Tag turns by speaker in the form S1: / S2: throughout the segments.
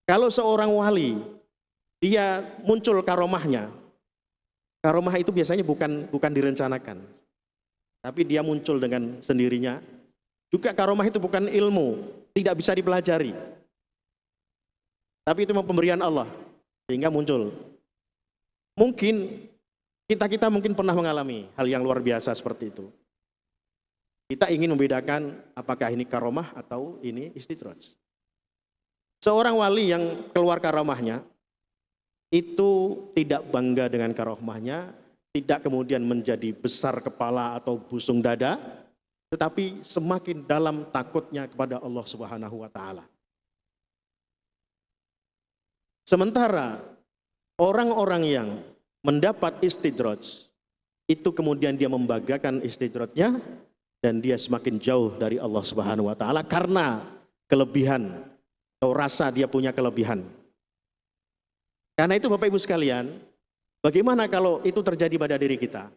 S1: Kalau seorang wali, dia muncul karomahnya, karomah itu biasanya bukan direncanakan, tapi dia muncul dengan sendirinya. Juga karomah itu bukan ilmu, tidak bisa dipelajari, tapi itu memang pemberian Allah, sehingga muncul. Mungkin kita mungkin pernah mengalami hal yang luar biasa seperti itu. Kita ingin membedakan apakah ini karomah atau ini istidraj. Seorang wali yang keluar karomahnya, itu tidak bangga dengan karomahnya, tidak kemudian menjadi besar kepala atau busung dada, tetapi semakin dalam takutnya kepada Allah Subhanahu wa Ta'ala. Sementara orang-orang yang mendapat istidraj, itu kemudian dia membanggakan istidrajnya dan dia semakin jauh dari Allah Subhanahu wa Ta'ala karena kelebihan atau rasa dia punya kelebihan. Karena itu Bapak Ibu sekalian, bagaimana kalau itu terjadi pada diri kita?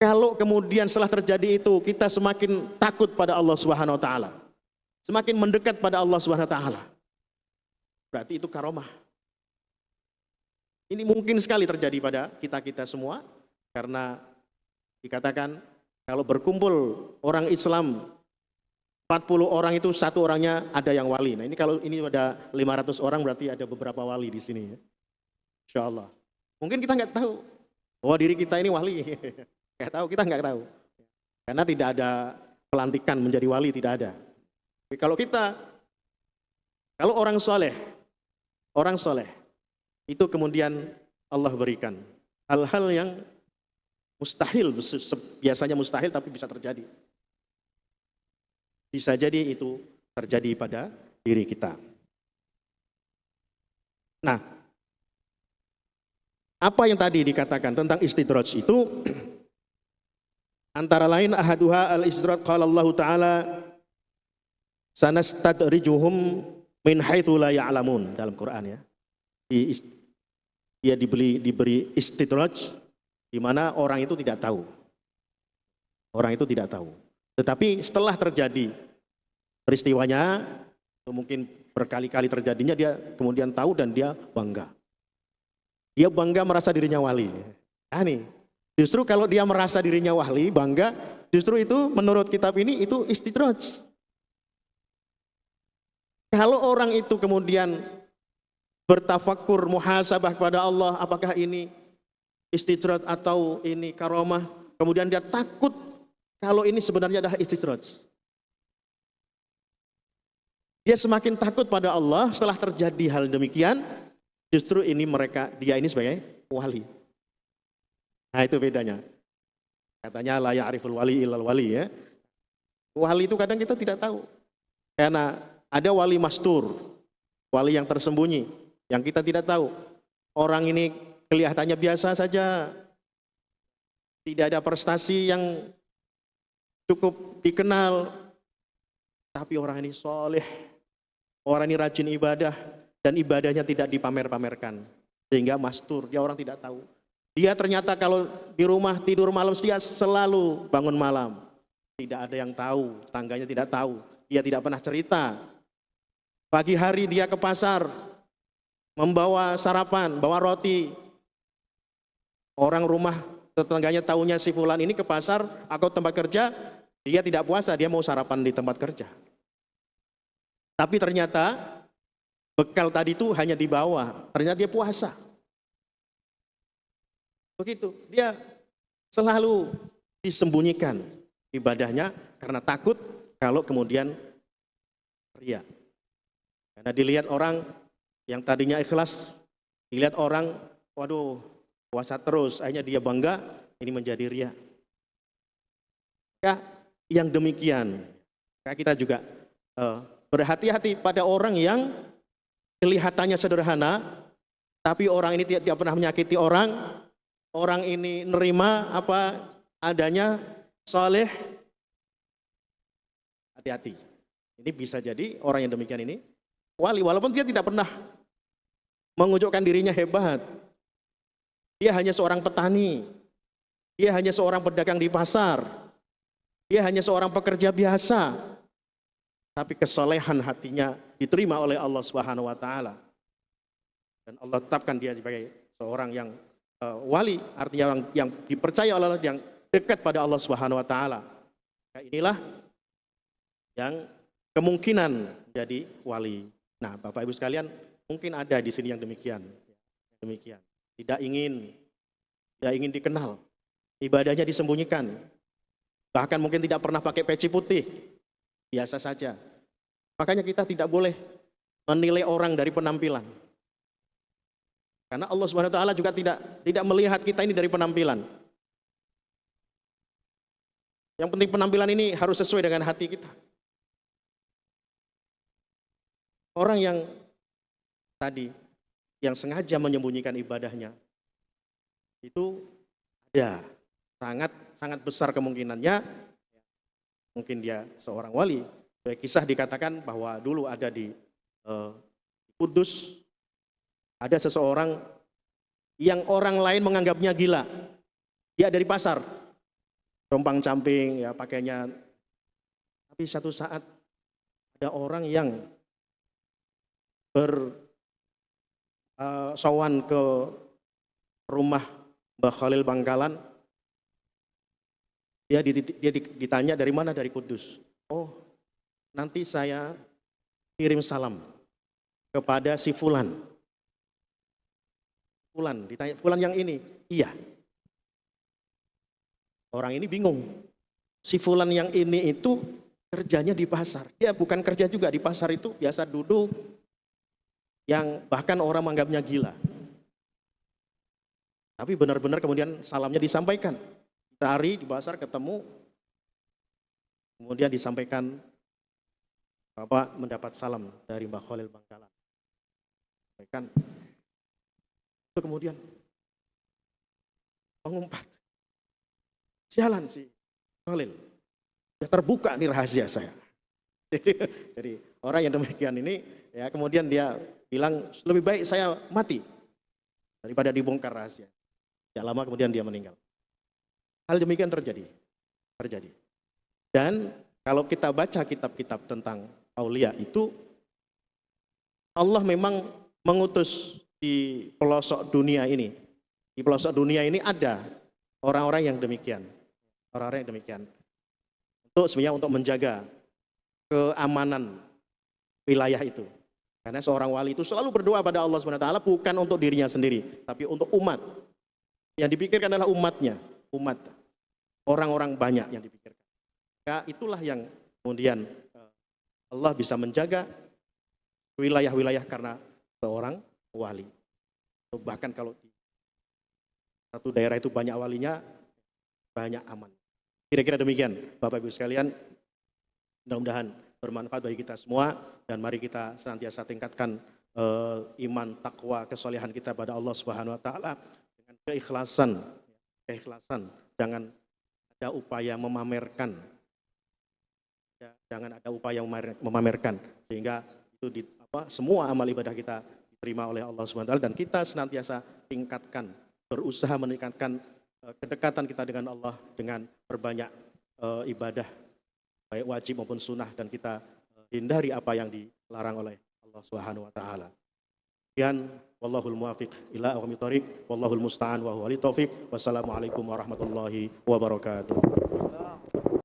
S1: Kalau kemudian setelah terjadi itu kita semakin takut pada Allah Subhanahu wa Ta'ala, semakin mendekat pada Allah Subhanahu wa Ta'ala, berarti itu karomah. Ini mungkin sekali terjadi pada kita-kita semua, karena dikatakan kalau berkumpul orang Islam 40 orang itu satu orangnya ada yang wali. Nah ini kalau ini ada 500 orang berarti ada beberapa wali di sini ya. Insya Allah. Mungkin kita nggak tahu bahwa diri kita ini wali. Nggak tahu, kita nggak tahu. Karena tidak ada pelantikan menjadi wali, tidak ada. Tapi kalau orang soleh itu kemudian Allah berikan hal-hal yang mustahil, biasanya mustahil tapi bisa terjadi. Bisa jadi itu terjadi pada diri kita. Nah, apa yang tadi dikatakan tentang istidraj itu, antara lain ahaduha al-istidraj qala Allah Ta'ala sanastadrijuhum min haitsu la ya'lamun dalam Quran ya. Dia diberi istidraj di mana orang itu tidak tahu. Orang itu tidak tahu. Tetapi setelah terjadi peristiwanya, mungkin berkali-kali terjadinya, dia kemudian tahu dan dia bangga. Dia bangga merasa dirinya wali. Nah nih, justru kalau dia merasa dirinya wali, bangga, justru itu menurut kitab ini itu istidraj. Kalau orang itu kemudian bertafakur, muhasabah kepada Allah, apakah ini istidraj atau ini karomah, kemudian dia takut kalau ini sebenarnya adalah istidraj. Dia semakin takut pada Allah setelah terjadi hal demikian, justru ini dia ini sebagai wali. Nah itu bedanya. Katanya la ya'riful wali illal wali ya. Wali itu kadang kita tidak tahu. Karena ada wali mastur, wali yang tersembunyi, yang kita tidak tahu. Orang ini kelihatannya biasa saja, tidak ada prestasi yang cukup dikenal, tapi orang ini soleh, orang ini rajin ibadah, dan ibadahnya tidak dipamer-pamerkan, sehingga mastur, dia orang tidak tahu. Dia ternyata kalau di rumah tidur malam dia selalu bangun malam, tidak ada yang tahu, tangganya tidak tahu, dia tidak pernah cerita. Pagi hari dia ke pasar, membawa sarapan, bawa roti. Orang rumah tetangganya tahunya si fulan ini ke pasar atau tempat kerja, dia tidak puasa, dia mau sarapan di tempat kerja. Tapi ternyata bekal tadi itu hanya dibawa, ternyata dia puasa. Begitu, dia selalu disembunyikan ibadahnya karena takut kalau kemudian ria. Karena dilihat orang yang tadinya ikhlas, dilihat orang, waduh, puasa terus, akhirnya dia bangga, ini menjadi ria. Ya, yang demikian, kita juga berhati-hati pada orang yang kelihatannya sederhana, tapi orang ini tidak pernah menyakiti orang ini nerima apa adanya, soleh. Hati-hati, ini bisa jadi orang yang demikian ini wali, walaupun dia tidak pernah menunjukkan dirinya hebat. Dia hanya seorang petani, dia hanya seorang pedagang di pasar, dia hanya seorang pekerja biasa. tapi kesolehan hatinya diterima oleh Allah Subhanahu wa taala. Dan Allah tetapkan dia sebagai seorang yang wali, artinya orang yang dipercaya oleh Allah, yang dekat pada Allah Subhanahu wa taala. Nah, inilah yang kemungkinan jadi wali. Nah, Bapak Ibu sekalian, mungkin ada di sini yang demikian. Demikian. Tidak ingin dikenal. Ibadahnya disembunyikan. Bahkan mungkin tidak pernah pakai peci putih. Biasa saja. Makanya kita tidak boleh menilai orang dari penampilan. Karena Allah Subhanahu wa taala juga tidak melihat kita ini dari penampilan. Yang penting penampilan ini harus sesuai dengan hati kita. Orang yang tadi yang sengaja menyembunyikan ibadahnya itu ada sangat besar kemungkinannya mungkin dia seorang wali. Kisah dikatakan bahwa dulu ada di Kudus ada seseorang yang orang lain menganggapnya gila. Dia dari pasar, compang-camping, ya pakainya. Tapi satu saat ada orang yang bersowan ke rumah Mbah Khalil Bangkalan. Dia ditanya dari mana, dari Kudus. Oh, nanti saya kirim salam kepada si Fulan. Fulan, ditanya, Fulan yang ini? Iya. Orang ini bingung. Si Fulan yang ini itu kerjanya di pasar. Dia bukan kerja juga di pasar, itu biasa duduk, yang bahkan orang menganggapnya gila. Tapi benar-benar kemudian salamnya disampaikan. Cari di pasar ketemu, kemudian disampaikan, Bapak mendapat salam dari Mbah Khalil Bangkalan. Sampaikan. Itu kemudian mengumpat. Sialan si Khalil. Sudah terbuka nih rahasia saya. Jadi orang yang demikian ini, ya kemudian dia bilang lebih baik saya mati daripada dibongkar rahasia. Tidak lama kemudian dia meninggal. Hal demikian terjadi. Dan kalau kita baca kitab-kitab tentang aulia itu, Allah memang mengutus di pelosok dunia ini. Di pelosok dunia ini ada orang-orang yang demikian. Orang-orang yang demikian. Sebenarnya untuk menjaga keamanan wilayah itu. Karena seorang wali itu selalu berdoa pada Allah SWT bukan untuk dirinya sendiri, tapi untuk umat. Yang dipikirkan adalah umatnya, umat. Orang-orang banyak yang dipikirkan. Maka itulah yang kemudian Allah bisa menjaga wilayah-wilayah karena seorang wali. Bahkan kalau di satu daerah itu banyak walinya, banyak aman. Kira-kira demikian, Bapak Ibu sekalian. Mudah-mudahan bermanfaat bagi kita semua, dan mari kita senantiasa tingkatkan iman, takwa, kesolehan kita pada Allah Subhanahu wa taala dengan keikhlasan. Jangan ada upaya memamerkan. Jangan ada upaya memamerkan sehingga itu semua amal ibadah kita diterima oleh Allah Subhanahu wa taala, dan kita senantiasa tingkatkan, berusaha meningkatkan kedekatan kita dengan Allah dengan perbanyak ibadah baik wajib maupun sunnah, dan kita hindari apa yang dilarang oleh Allah Subhanahu wa taala. Sekian, wallahul muwaffiq ila aqwamit thoriq, wallahul musta'an wa huwa li taufiq. Wassalamualaikum warahmatullahi wabarakatuh.